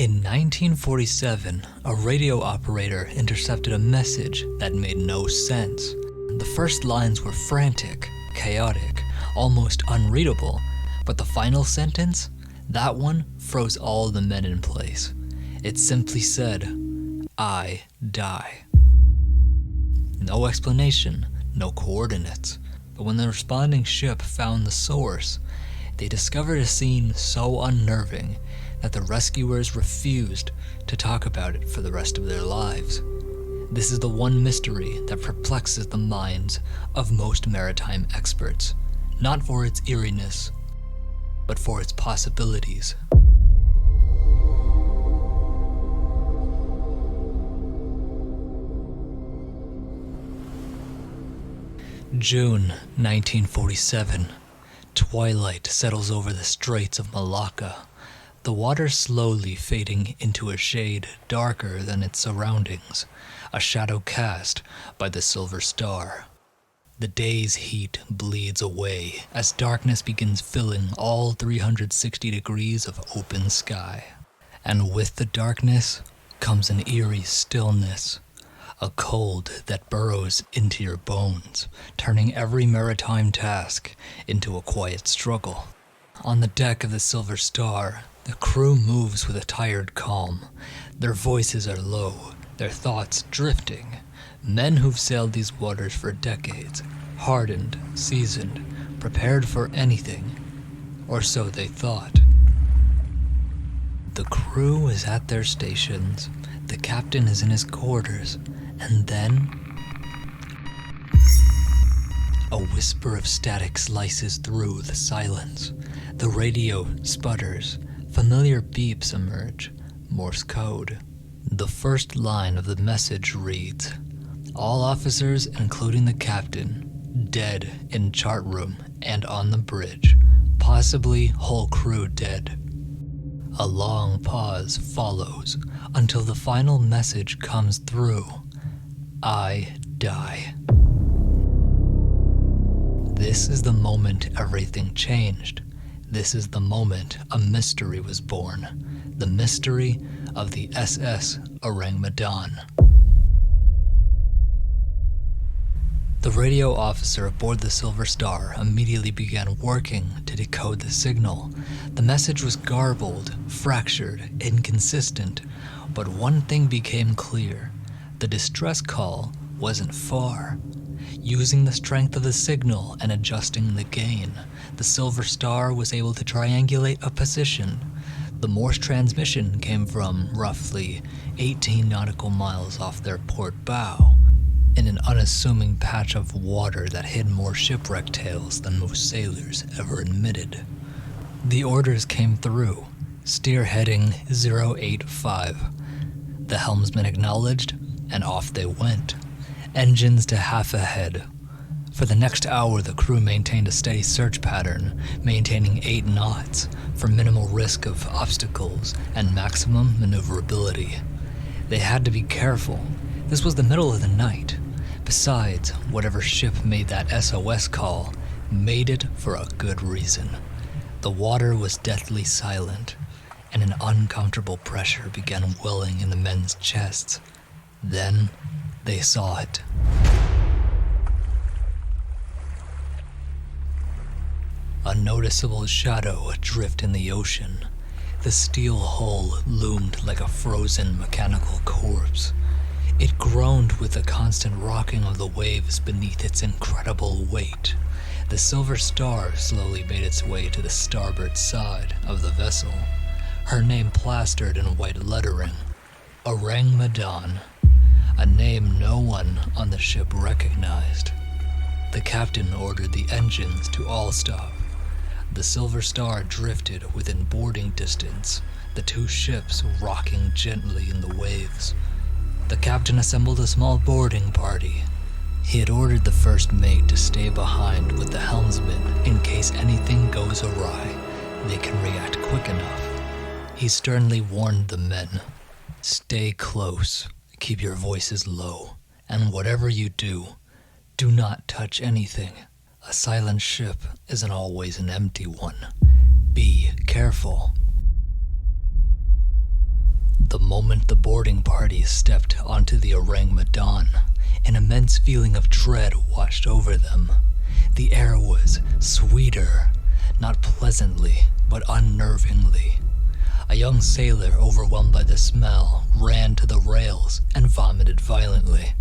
In 1947, a radio operator intercepted a message that made no sense. The first lines were frantic, chaotic, almost unreadable, but the final sentence, that one froze all the men in place. It simply said, "I die." No explanation, no coordinates, but when the responding ship found the source, they discovered a scene so unnerving that the rescuers refused to talk about it for the rest of their lives. This is the one mystery that perplexes the minds of most maritime experts, not for its eeriness, but for its possibilities. June 1947. Twilight settles over the Straits of Malacca, the water slowly fading into a shade darker than its surroundings, a shadow cast by the silver star. The day's heat bleeds away as darkness begins filling all 360 degrees of open sky. And with the darkness comes an eerie stillness, a cold that burrows into your bones, turning every maritime task into a quiet struggle. On the deck of the Silver Star, the crew moves with a tired calm. Their voices are low, their thoughts drifting. Men who've sailed these waters for decades, hardened, seasoned, prepared for anything, or so they thought. The crew is at their stations, the captain is in his quarters, and then a whisper of static slices through the silence. The radio sputters. Familiar beeps emerge. Morse code. The first line of the message reads, "All officers, including the captain, dead in chart room and on the bridge. Possibly whole crew dead." A long pause follows until the final message comes through. "I die." This is the moment everything changed. This is the moment a mystery was born. The mystery of the S.S Ourang Medan. The radio officer aboard the Silver Star immediately began working to decode the signal. The message was garbled, fractured, inconsistent, but one thing became clear. The distress call wasn't far. Using the strength of the signal and adjusting the gain, the Silver Star was able to triangulate a position. The Morse transmission came from roughly 18 nautical miles off their port bow, in an unassuming patch of water that hid more shipwreck tales than most sailors ever admitted. The orders came through. Steer heading 085. The helmsman acknowledged, and off they went. Engines to half ahead. For the next hour, the crew maintained a steady search pattern, maintaining 8 knots for minimal risk of obstacles and maximum maneuverability. They had to be careful. This was the middle of the night. Besides, whatever ship made that SOS call made it for a good reason. The water was deathly silent, and an uncomfortable pressure began welling in the men's chests. Then they saw it. A noticeable shadow adrift in the ocean. The steel hull loomed like a frozen mechanical corpse. It groaned with the constant rocking of the waves beneath its incredible weight. The Silver Star slowly made its way to the starboard side of the vessel, her name plastered in white lettering, Ourang Medan, a name no one on the ship recognized. The captain ordered the engines to all stop. The Silver Star drifted within boarding distance, the two ships rocking gently in the waves. The captain assembled a small boarding party. He had ordered the first mate to stay behind with the helmsman in case anything goes awry. They can react quick enough. He sternly warned the men, "Stay close, keep your voices low, and whatever you do, do not touch anything. A silent ship isn't always an empty one. Be careful." The moment the boarding party stepped onto the Ourang Medan, an immense feeling of dread washed over them. The air was sweeter, not pleasantly, but unnervingly. A young sailor, overwhelmed by the smell, ran to the rails and vomited violently.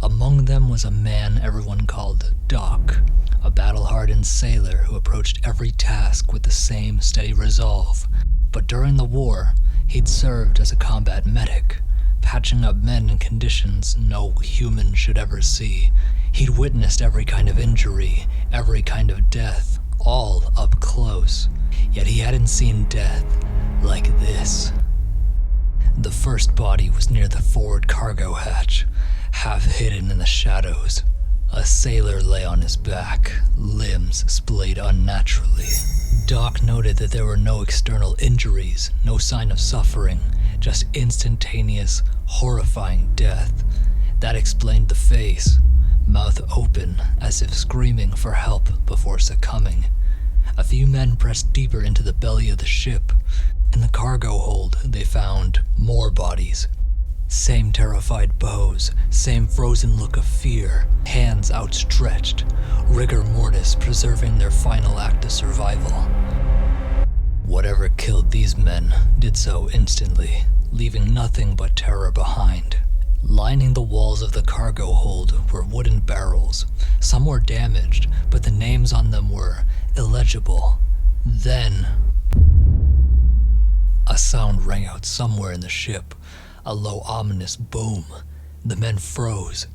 Among them was a man everyone called Doc, a battle-hardened sailor who approached every task with the same steady resolve. But during the war, he'd served as a combat medic, patching up men in conditions no human should ever see. He'd witnessed every kind of injury, every kind of death, all up close. Yet he hadn't seen death like this. The first body was near the forward cargo hatch, half hidden in the shadows. A sailor lay on his back, limbs splayed unnaturally. Doc noted that there were no external injuries, no sign of suffering, just instantaneous, horrifying death. That explained the face, mouth open as if screaming for help before succumbing. A few men pressed deeper into the belly of the ship. In the cargo hold, they found more bodies. Same terrified bows, same frozen look of fear, hands outstretched, rigor mortis preserving their final act of survival. Whatever killed these men did so instantly, leaving nothing but terror behind. Lining the walls of the cargo hold were wooden barrels. Some were damaged, but the names on them were illegible. Then, a sound rang out somewhere in the ship. A low, ominous boom. The men froze.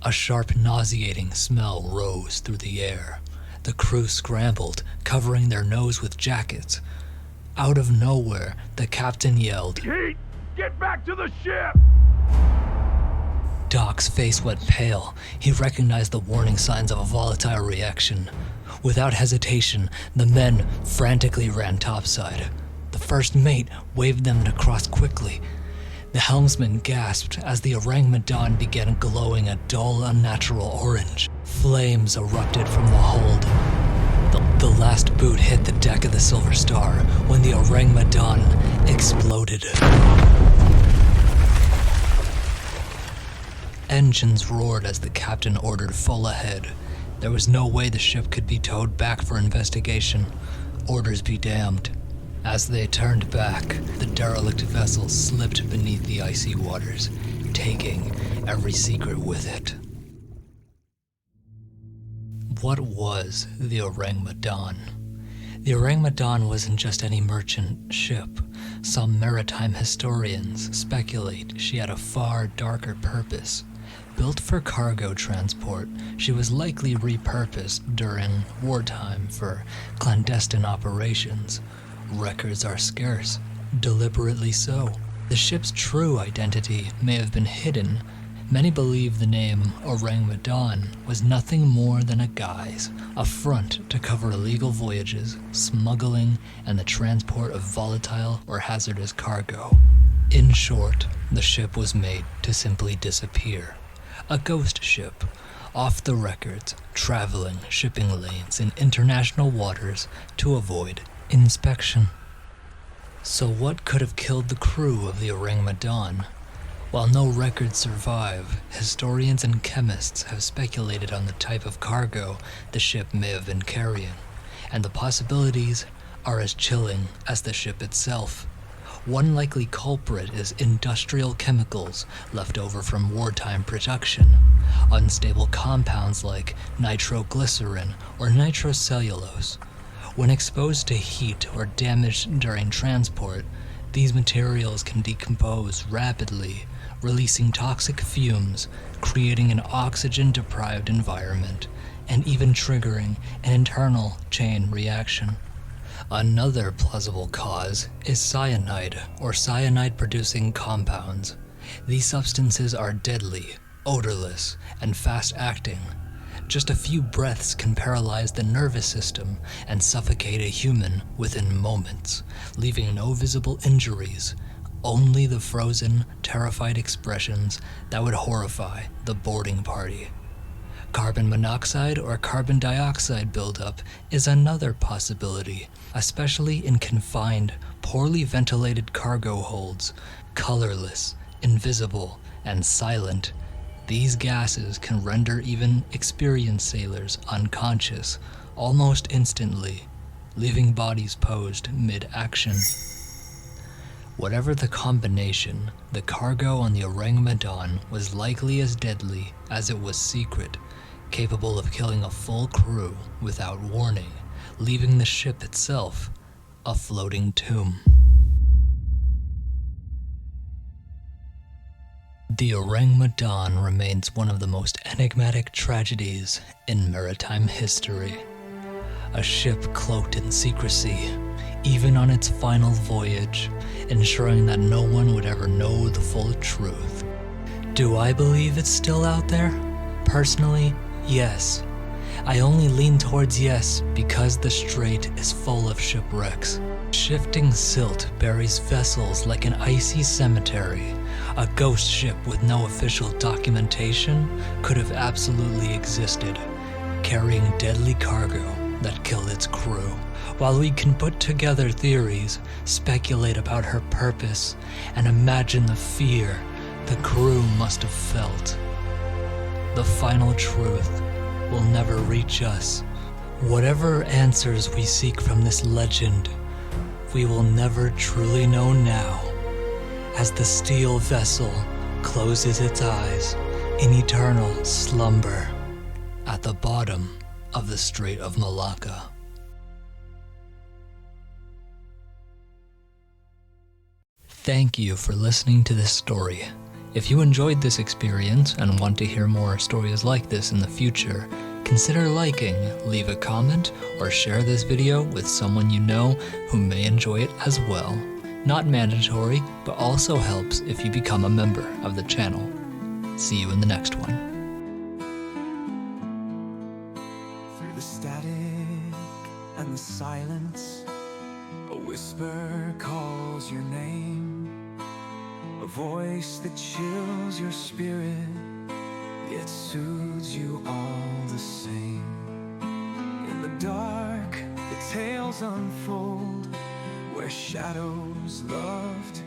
A sharp, nauseating smell rose through the air. The crew scrambled, covering their nose with jackets. Out of nowhere, the captain yelled, "Heat! Get back to the ship!" Doc's face went pale. He recognized the warning signs of a volatile reaction. Without hesitation, the men frantically ran topside. The first mate waved them to cross quickly. The helmsman gasped as the Ourang Medan began glowing a dull, unnatural orange. Flames erupted from the hold. The last boot hit the deck of the Silver Star when the Ourang Medan exploded. Engines roared as the captain ordered full ahead. There was no way the ship could be towed back for investigation. Orders be damned. As they turned back, the derelict vessel slipped beneath the icy waters, taking every secret with it. What was the Ourang Medan? The Ourang Medan wasn't just any merchant ship. Some maritime historians speculate she had a far darker purpose. Built for cargo transport, she was likely repurposed during wartime for clandestine operations. Records are scarce, deliberately so. The ship's true identity may have been hidden. Many believe the name Ourang Medan was nothing more than a guise, a front to cover illegal voyages, smuggling, and the transport of volatile or hazardous cargo. In short, the ship was made to simply disappear. A ghost ship, off the records, traveling shipping lanes in international waters to avoid inspection. So what could have killed the crew of the Ourang Medan? While no records survive, historians and chemists have speculated on the type of cargo the ship may have been carrying, and the possibilities are as chilling as the ship itself. One likely culprit is industrial chemicals left over from wartime production, unstable compounds like nitroglycerin or nitrocellulose. When exposed to heat or damaged during transport, these materials can decompose rapidly, releasing toxic fumes, creating an oxygen-deprived environment, and even triggering an internal chain reaction. Another plausible cause is cyanide or cyanide-producing compounds. These substances are deadly, odorless, and fast-acting. Just a few breaths can paralyze the nervous system and suffocate a human within moments, leaving no visible injuries, only the frozen, terrified expressions that would horrify the boarding party. Carbon monoxide or carbon dioxide buildup is another possibility, especially in confined, poorly ventilated cargo holds, colorless, invisible, and silent. These gases can render even experienced sailors unconscious almost instantly, leaving bodies posed mid-action. Whatever the combination, the cargo on the Ourang Medan was likely as deadly as it was secret, capable of killing a full crew without warning, leaving the ship itself a floating tomb. The Ourang Medan remains one of the most enigmatic tragedies in maritime history. A ship cloaked in secrecy, even on its final voyage, ensuring that no one would ever know the full truth. Do I believe it's still out there? Personally, yes. I only lean towards yes because the strait is full of shipwrecks. Shifting silt buries vessels like an icy cemetery. A ghost ship with no official documentation could have absolutely existed, carrying deadly cargo that killed its crew. While we can put together theories, speculate about her purpose, and imagine the fear the crew must have felt, the final truth will never reach us. Whatever answers we seek from this legend, we will never truly know now, as the steel vessel closes its eyes in eternal slumber at the bottom of the Strait of Malacca. Thank you for listening to this story. If you enjoyed this experience and want to hear more stories like this in the future, consider liking, leave a comment, or share this video with someone you know who may enjoy it as well. Not mandatory, but also helps if you become a member of the channel. See you in the next one. Through the static and the silence, a whisper calls your name. A voice that chills your spirit, yet soothes you all the same. In the dark, the tales unfold, where shadows love to